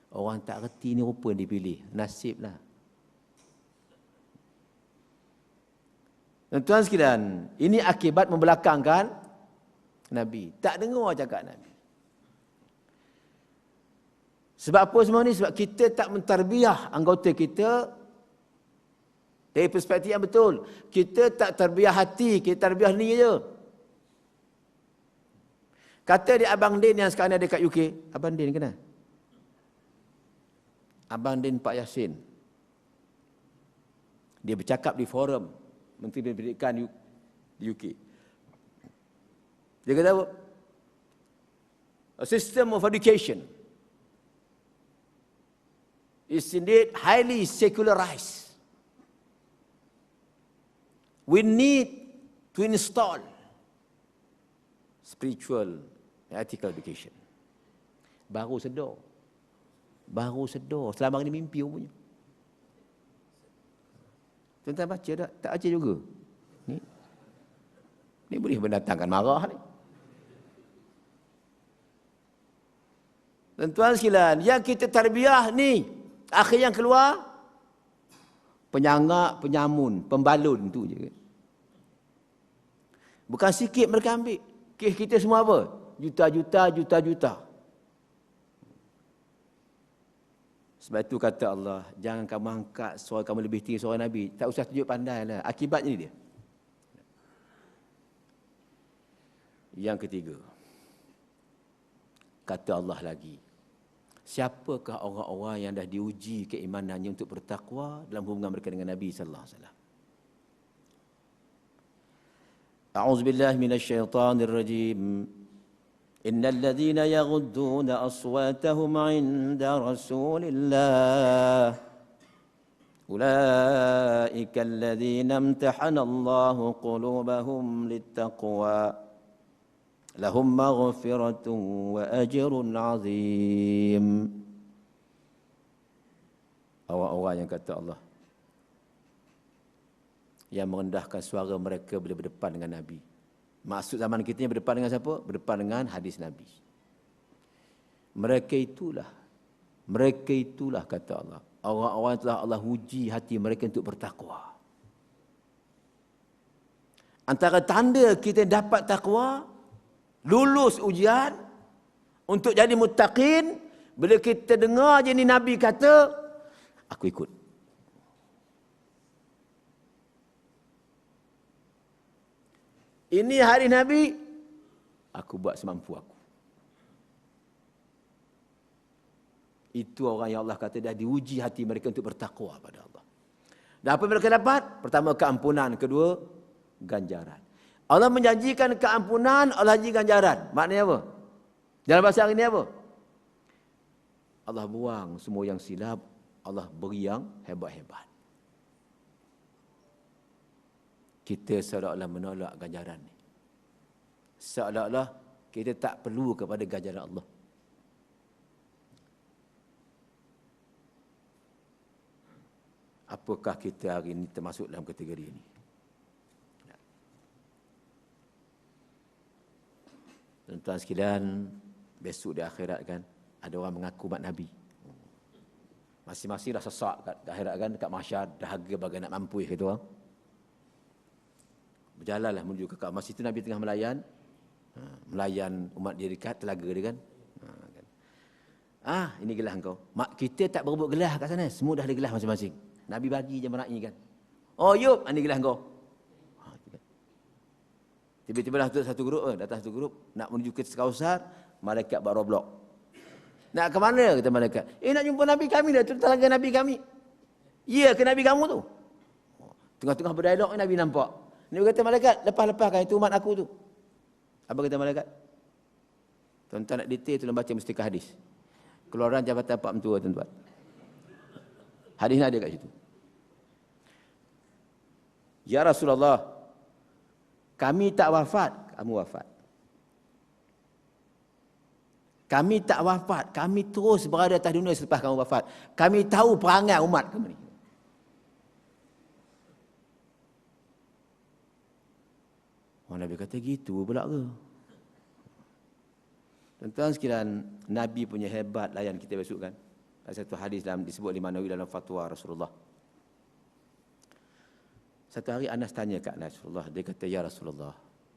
Orang tak reti ni rupa dipilih. Nasiblah. Tuan-tuan sekalian, ini akibat membelakangkan Nabi. Tak dengar cakap Nabi. Sebab apa semua ni? Sebab kita tak mentarbiah anggota kita dari perspektif yang betul. Kita tak tarbiah hati, kita tarbiah ni je. Kata dia Abang Din yang sekarang ada kat UK. Abang Din kenal? Abang Din Pak Yassin. Dia bercakap di forum Menteri Pendidikan di UK. Dia kata apa? A system of education is indeed highly secularized. We need to install spiritual and ethical education. Baru sedar. Selama ni mimpi punya. Tuan-tuan baca tak? Tak baca juga. Ni boleh mendatangkan marah ni. Tuan-tuan sekalian, yang kita tarbiyah ni, akhir yang keluar, penyangak, penyamun, pembalun tu je. Bukan sikit mereka ambil. Kes kita semua apa? Juta-juta. Sebab itu kata Allah, jangan kamu angkat suara kamu lebih tinggi suara Nabi. Tak usah tunjuk pandai lah. Akibatnya dia. Yang ketiga, kata Allah lagi, siapakah orang-orang yang dah diuji keimanannya untuk bertakwa dalam hubungan mereka dengan Nabi sallallahu alaihi wasallam? A'udzubillahi minasyaitonir rajim. Innal ladzina yaghudduna aswatahum 'inda Rasulillah ulaika alladzina imtahana Allahu qulubahum littaqwa lahum maghfiratun wa ajrun 'azim. Orang-orang yang kata Allah yang merendahkan suara mereka bila berdepan dengan Nabi. Maksud zaman kita yang berdepan dengan siapa? Berdepan dengan hadis Nabi. Mereka itulah kata Allah. Orang-orang yang telah Allah uji hati mereka untuk bertakwa. Antara tanda kita dapat takwa, lulus ujian, untuk jadi muttaqin, bila kita dengar je ni Nabi kata, aku ikut. Ini hari Nabi, aku buat semampu aku. Itu orang yang Allah kata dah diuji hati mereka untuk bertakwa pada Allah. Dan apa mereka dapat? Pertama, keampunan. Kedua, ganjaran. Allah menjanjikan keampunan, Allah janji ganjaran. Maknanya apa? Dalam bahasa hari ini apa? Allah buang semua yang silap, Allah beri yang hebat-hebat. Kita seolah-olah menolak ganjaran ni. Seolah-olah kita tak perlu kepada ganjaran Allah. Apakah kita hari ini termasuk dalam kategori ini? Tuan-tuan sekalian, besok di akhirat kan, ada orang mengaku mat Nabi. Masing-masing dah sesak kat akhirat kan, dekat mahsyar, dahaga bagai nak mampu kata orang. Berjalanlah menuju ke Kaabah. Masa itu Nabi tengah melayan umat dia dekat telaga dia kan. Ini gelas engkau. Mak kita tak berebut gelas kat sana. Semua dah ada gelas masing-masing. Nabi bagi je menak ni kan. Oh Yub, ini gelas engkau. Tiba-tiba datang satu grup nak menuju ke Kausar, malaikat buat roadblock. Nak ke mana kata malaikat? Nak jumpa Nabi kami dah, tu telaga Nabi kami. Ya ke Nabi kamu tu? Tengah-tengah berdialog Nabi nampak. Nabi kata malaikat, lepas-lepaskan itu umat aku tu. Apa kata malaikat? Tuan-tuan nak detail tu baca mustika hadis. Keluaran Jabatan Pak Mentua tuan-tuan. Hadisnya ada kat situ. Ya Rasulullah, kami tak wafat, kamu wafat. Kami tak wafat, kami terus berada atas dunia selepas kamu wafat. Kami tahu perangai umat kamu ni. Orang Nabi kata gitu pula ke? Tuan-tuan sekalian, Nabi punya hebat layan kita besok kan. Ada satu hadis dalam disebut Imam Nawawi dalam fatwa Rasulullah. Satu hari Anas tanya kat Rasulullah, dia kata, ya Rasulullah,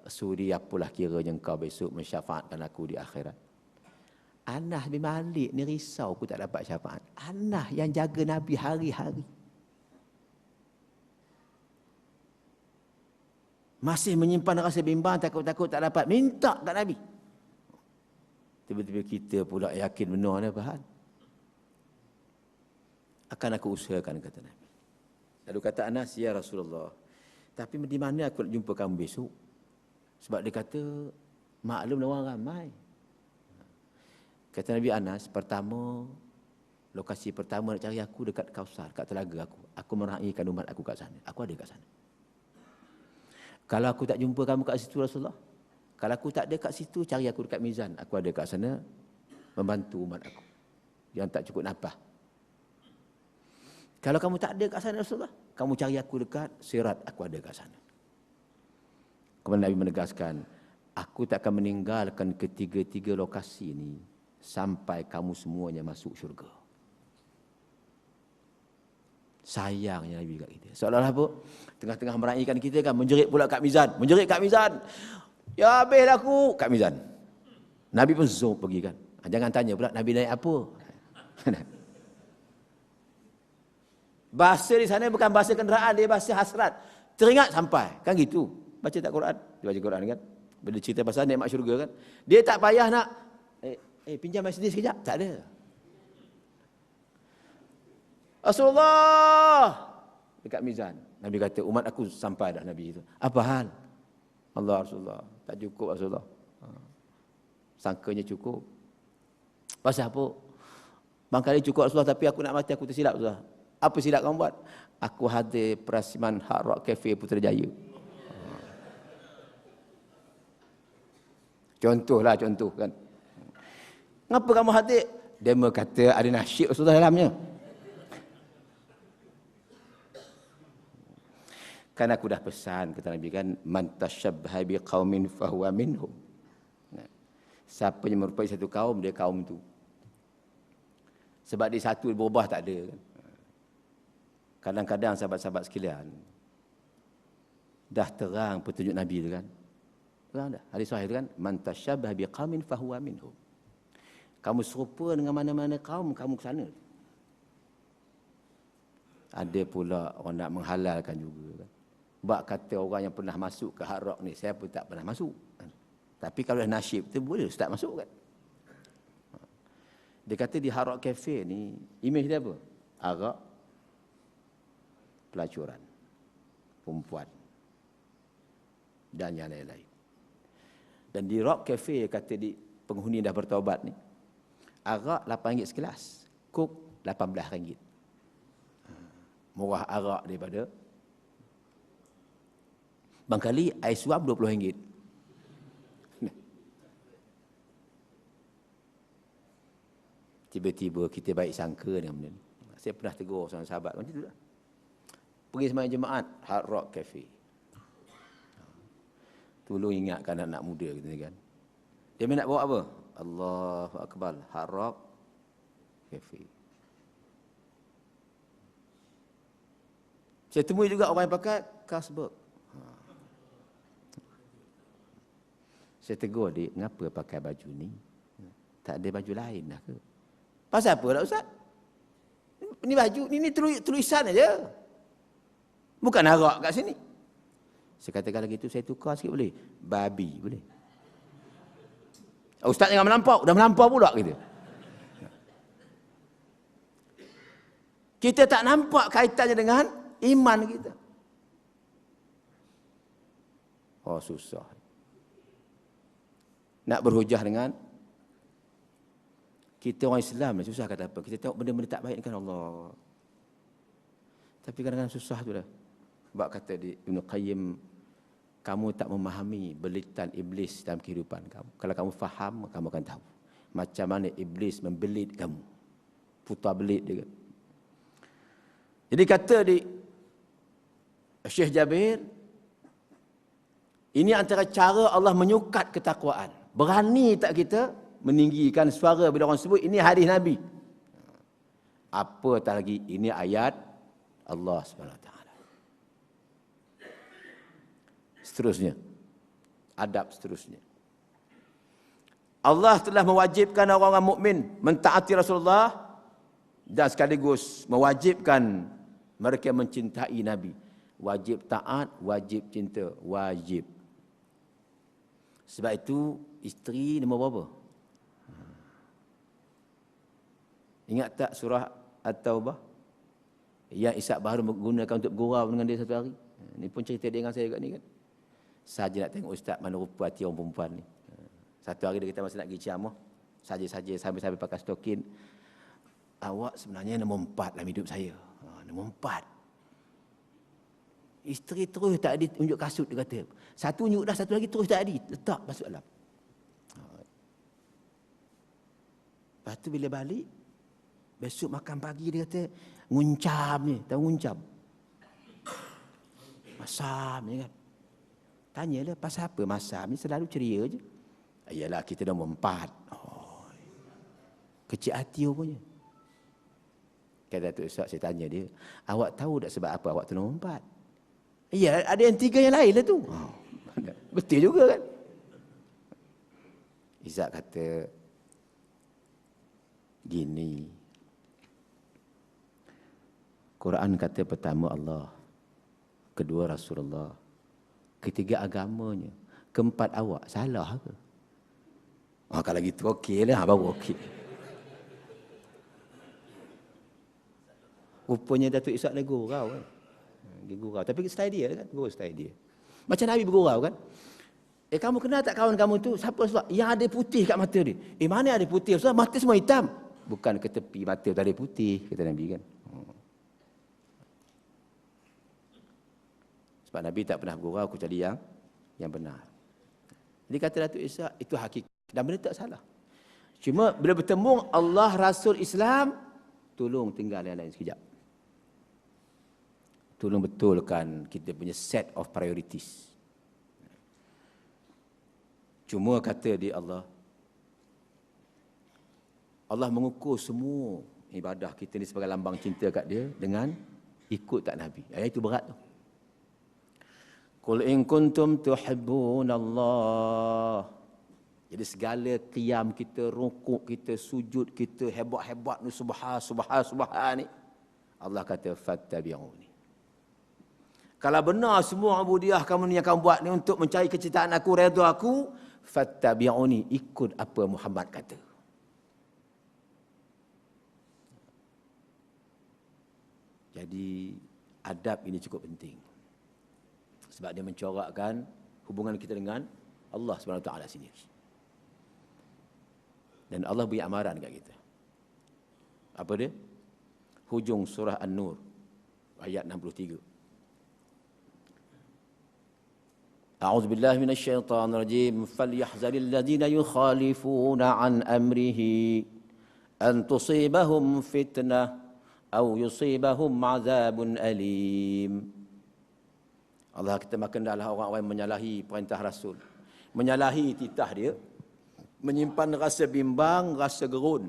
sudi apalah kiranya engkau besok mensyafaatkan aku di akhirat. Anas bin Malik ni risau aku tak dapat syafaat. Anas yang jaga Nabi hari-hari. Masih menyimpan rasa bimbang, takut-takut tak dapat. Minta kat Nabi. Tiba-tiba kita pula yakin benar ni apa hal. Akan aku usahakan, kata Nabi. Lalu kata Anas, ya Rasulullah, tapi di mana aku nak jumpa kamu besok? Sebab dia kata, maklum orang ramai. Kata Nabi Anas, lokasi pertama nak cari aku dekat Kausar, kat telaga aku. Aku meraihkan umat aku kat sana. Aku ada kat sana. Kalau aku tak jumpa kamu kat situ Rasulullah, kalau aku tak ada kat situ, cari aku dekat Mizan. Aku ada kat sana, membantu umat aku yang tak cukup nafas. Kalau kamu tak ada kat sana Rasulullah, kamu cari aku dekat Sirat. Aku ada kat sana. Kemudian Nabi menegaskan, aku tak akan meninggalkan ketiga-tiga lokasi ini sampai kamu semuanya masuk syurga. Sayangnya Nabi kat kita. Seolah-olah apa? Tengah-tengah meraihkan kita kan, menjerit pula kat Mizan. Menjerit kat Mizan. Ya habislah aku kat Mizan. Nabi pun zoom pergi kan. Jangan tanya pula Nabi naik apa. Bahasa di sana bukan bahasa kenderaan, dia bahasa hasrat. Teringat sampai. Kan gitu. Baca tak Quran? Dia baca Quran kan. Bila cerita pasal nikmat syurga kan. Dia tak payah nak, pinjam masjid sekejap. Tak ada. Rasulullah dekat Mizan. Nabi kata, umat aku sampai dah Nabi itu. Apa hal? Allah Rasulullah. Tak cukup Rasulullah. Sangkanya cukup. Pasal apa? Bangkali cukup Rasulullah, tapi aku nak mati, aku tersilap Rasulullah. Apa silap kamu buat? Aku hadir perasiman Hard Rock Cafe Putrajaya. Contohlah, contoh kan. Kenapa kamu hadir? Dia kata ada nasyid Rasulullah dalamnya. Kan aku dah pesan, kata Nabi kan, man tashabbaha biqaumin fahuwa minhum. Siapa yang merupai satu kaum, dia kaum tu. Sebab dia satu berubah tak ada kan. Kadang-kadang sahabat-sahabat sekalian, dah terang petunjuk Nabi tu kan. Terang dah. Hadis sahih tu kan, man tashabbaha biqaumin fahuwa minhum. Kamu serupa dengan mana-mana kaum, kamu ke sana. Ada pula orang nak menghalalkan juga kan. Bak kata orang yang pernah masuk ke Hard Rock ni, saya pun tak pernah masuk. Tapi kalau dah nasyid tu boleh start masuk kan. Dia kata di Hard Rock Cafe ni, imej dia apa? Arak, pelacuran, perempuan, dan yang lain-lain. Dan di Rock Cafe, kata di penghuni dah bertaubat ni, arak RM8 sekelas, kok RM18. Murah arak daripada. Bangkali air suam RM20. Tiba-tiba kita baik sangka dengan benda ni. Saya pernah tegur seorang sahabat macam tu lah. Pergi sembahyang jemaat Hard Rock Cafe. Tolong ingatkan anak muda kita kan. Dia nak bawa apa? Allahu Akbar. Harap. Kafi. Saya temui juga orang yang pakai kasbek. Saya tegur dia, kenapa pakai baju ni? Tak ada baju lain dah ke? Pasal apa lah Ustaz? Ni baju, ni tulisan aja. Bukan arak kat sini. Saya kata kalau gitu saya tukar sikit boleh? Babi boleh? Ustaz jangan melampau. Dah melampau pula kita. Kita tak nampak kaitannya dengan iman kita. Oh susah. Nak berhujah dengan kita orang Islam ni susah kata apa. Kita tengok benda-benda tak baik kan Allah. Tapi kadang-kadang susah tu dah. Sebab kata di Ibn Qayyim, kamu tak memahami belitan iblis dalam kehidupan kamu. Kalau kamu faham, kamu akan tahu macam mana iblis membelit kamu. Putar belit dia. Jadi kata di Syekh Jabir, ini antara cara Allah menyukat ketakwaan. Berani tak kita meninggikan suara bila orang sebut ini hadis Nabi. Apa tak lagi, ini ayat Allah SWT. Seterusnya, adab seterusnya. Allah telah mewajibkan orang-orang mukmin mentaati Rasulullah dan sekaligus mewajibkan mereka mencintai Nabi. Wajib taat, wajib cinta, wajib. Sebab itu isteri nombor berapa? Ingat tak surah At-Taubah? Yang Ishak Bahar menggunakan untuk gurau dengan dia satu hari. Ini pun cerita dia dengan saya kat ni kan. Saja nak tengok ustaz mana rupa hati orang perempuan ni. Satu hari dia kata masa nak pergi ceramah, saja-saja sambil-sambil pakai stokin. Awak sebenarnya nombor 4 dalam hidup saya. Nombor 4. Isteri terus tak ada tunjuk kasut, dia kata. Satu tunjuk dah, satu lagi terus tak ada. Letak masuk dalam. Lepas tu bila balik, besok makan pagi dia kata, nguncam ni. Tahu nguncam? Masam ni kan. Tanyalah pasal apa masam ni, selalu ceria je. Yalah kita nombor 4. Oh, kecil hati rupanya. Kata Datuk Ustaz, saya tanya dia, awak tahu tak sebab apa awak tu nombor 4? Ya, ada yang 3 yang lain lah tu. Oh, betul juga kan. Izzat kata, gini. Quran kata pertama Allah, kedua Rasulullah, ketiga agamanya, keempat awak. Salah ke? Kalau gitu okey lah, baru okey. Rupanya Datuk Ishak lagi gurau kan. Dia gurau. Tapi style dia kan, gurau style dia. Macam Nabi bergurau kan. Kamu kenal tak kawan kamu tu? Siapa Rasulullah? Yang ada putih kat mata dia. Mana ada putih? Rasulullah mata semua hitam. Bukan ke tepi mata tak ada putih, kata Nabi kan. Sebab Nabi tak pernah bergurau kecuali yang benar. Jadi kata Datuk Ishak, itu hakikat. Dan benda tak salah. Cuma bila bertemu Allah, Rasul, Islam, tolong tinggal yang lain sekejap. Tolong betulkan kita punya set of priorities. Cuma kata di Allah mengukur semua ibadah kita ni sebagai lambang cinta kat dia dengan ikut tak Nabi. Itu berat tu. Qul in kuntum tuhibbunallah. Jadi segala qiyam kita, rukuk kita, sujud kita, hebat-hebat ni, subhan ni, Allah kata fattabi'uni. Kalau benar semua ubudiah kamu ni yang kamu buat ni untuk mencari kecintaan aku, redha aku, fattabi'uni, ikut apa Muhammad kata. Jadi adab ini cukup penting. Sebab dia mencorakkan hubungan kita dengan Allah SWT sendiri. Dan Allah beri amaran kat kita. Apa dia? Hujung surah An-Nur ayat 63. A'udzu billahi minasyaitonir rajim. Falyahzaril ladzina yukhalifuna an amrihi an tusibahum fitnah aw yusibahum 'adzabun alim. Allah kata maka hendaklah orang-orang yang menyalahi perintah Rasul, menyalahi titah dia, menyimpan rasa bimbang, rasa gerun.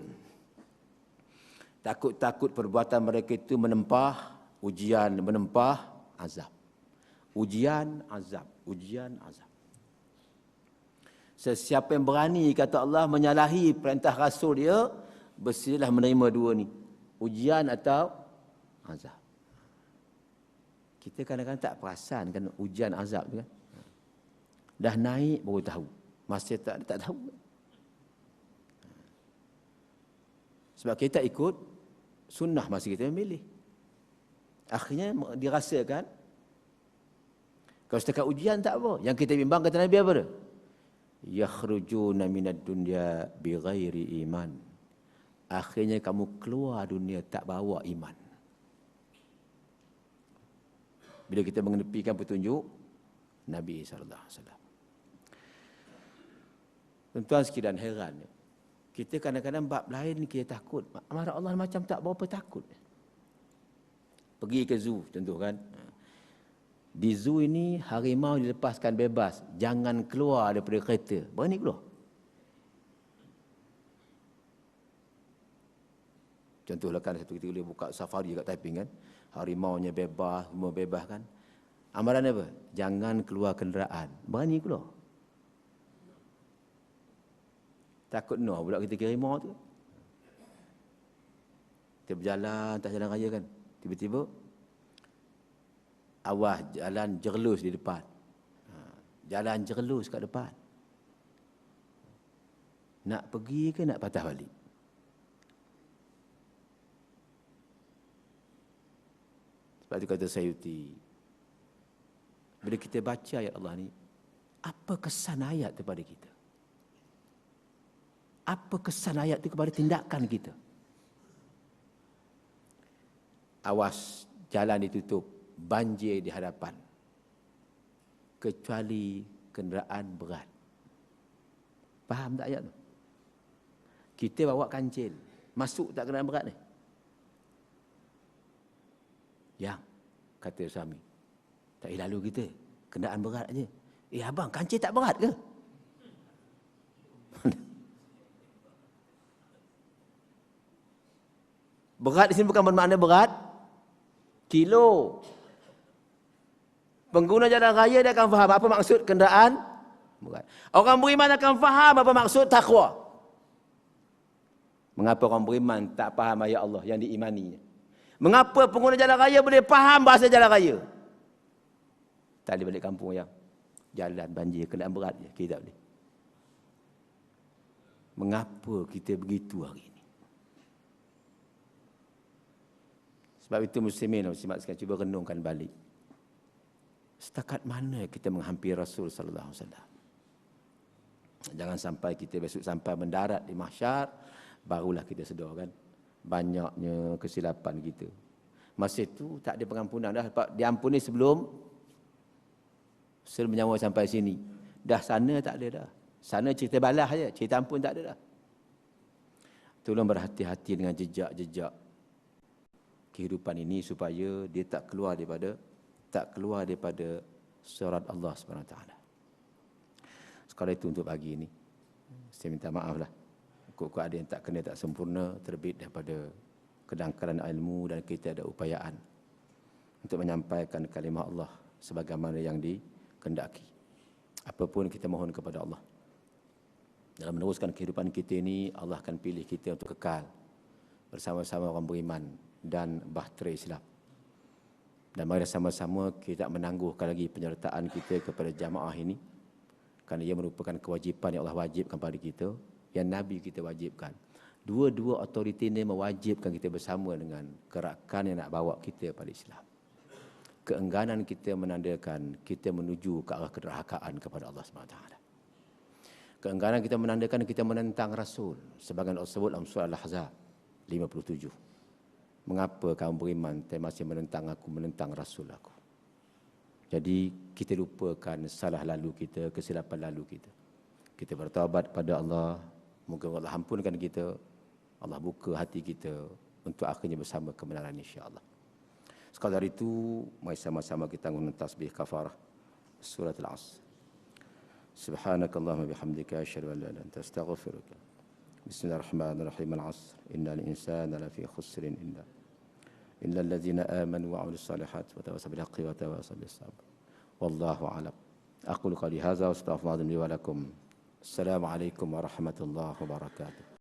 Takut-takut perbuatan mereka itu menempah ujian, menempah azab. Ujian, azab. Ujian, azab. Sesiapa yang berani, kata Allah, menyalahi perintah Rasul dia, bersilah menerima dua ni. Ujian atau azab. Kita kadang-kadang tak perasan kan ujian azab tu kan. Dah naik baru tahu. Masih tak tahu. Sebab kita ikut sunnah masa kita memilih. Akhirnya dirasakan. Kalau setakat ujian tak apa. Yang kita bimbang kata Nabi apa dia? Yakhrujuna minad dunya bighairi iman. Akhirnya kamu keluar dunia tak bawa iman. Bila kita mengenepikan petunjuk Nabi SAW. Tuan-tuan sekalian heran. Kita kadang-kadang bab lain kita takut. Amarah Allah macam tak berapa takut. Pergi ke zoo contoh kan. Di zoo ini harimau dilepaskan bebas. Jangan keluar daripada kereta. Berani keluar. Contohlah kan satu ketika boleh buka safari kat Taiping kan. Harimaunya bebas, semua bebas kan. Amaran apa? Jangan keluar kenderaan. Berani keluar. Takut no pula kita kira harimau tu. Kita berjalan atas jalan raya kan. Tiba-tiba awas jalan jerlus di depan. Jalan jerlus kat depan. Nak pergi ke nak patah balik? Sebab itu kata Sayyuti, bila kita baca ayat Allah ni, apa kesan ayat kepada kita? Apa kesan ayat itu kepada tindakan kita? Awas, jalan ditutup, banjir di hadapan. Kecuali kenderaan berat. Faham tak ayat tu? Kita bawa kancil, masuk tak kenderaan berat ni? Yang, kata suami, tak payah lalu kita, kenderaan berat aja. Abang, kancil tak berat ke? Berat di sini bukan bermakna berat kilo. Pengguna jalan raya dia akan faham apa maksud kenderaan berat. Orang beriman akan faham apa maksud takwa. Mengapa orang beriman tak faham ayat Allah yang diimaninya? Mengapa pengguna jalan raya boleh faham bahasa jalan raya? Tak boleh balik kampung yang jalan banjir, kenderaan berat je. Kita tak boleh. Mengapa kita begitu hari ini? Sebab itu muslimin dan muslimat sekalian, cuba renungkan balik. Setakat mana kita menghampiri Rasul sallallahu alaihi wasallam? Jangan sampai kita besok sampai mendarat di mahsyar barulah kita sedar kan banyaknya kesilapan kita. Masa itu tak ada pengampunan dah, diampuni sebelum nyawa sampai sini. Dah sana tak ada dah. Sana cerita balas saja, cerita ampun tak ada dah. Tolong berhati-hati dengan jejak-jejak kehidupan ini supaya dia tak keluar daripada surat Allah SWT. Sekali itu untuk pagi ini. Saya minta maaf lah. Kok ada yang tak kena, tak sempurna, terbit daripada kedangkalan ilmu dan kita ada upayaan untuk menyampaikan kalimah Allah sebagaimana yang dikehendaki. Apapun kita mohon kepada Allah. Dalam meneruskan kehidupan kita ini, Allah akan pilih kita untuk kekal bersama-sama orang beriman dan bahtera Islam. Dan mari sama-sama kita menangguhkan lagi penyertaan kita kepada jamaah ini, kerana ia merupakan kewajipan yang Allah wajibkan pada kita, yang Nabi kita wajibkan. Dua-dua autoriti ini mewajibkan kita bersama dengan gerakan yang nak bawa kita pada Islam. Keengganan kita menandakan kita menuju ke arah kederhakaan kepada Allah SWT. Keengganan kita menandakan kita menentang Rasul. Sebagian Allah sebut dalam surah Al-Ahzab 57. Mengapa kamu beriman tapi masih menentang aku, menentang Rasul aku? Jadi kita lupakan salah lalu kita, kesilapan lalu kita. Kita bertaubat pada Allah. Moga Allah ampunkan kita. Allah buka hati kita untuk akhirnya bersama kebenaran insya-Allah. Sekadar itu, mari sama-sama kita menggunakan tasbih kafarah surat Al-Asr. Subhanakallahumma bihamdika asyhadu an la ilaha illa anta astaghfiruka. Bismillahirrahmanirrahim. Al-'asr. Innal insana lafi khusrin illa alladzina amanu wa 'amilus salihati wa tawassaw bil haqqi wa tawassaw bis sabr. Wallahu a'lam. Aqulu qali hadza wa astaghfirullaha li wa lakum. Assalamualaikum warahmatullahi wabarakatuh.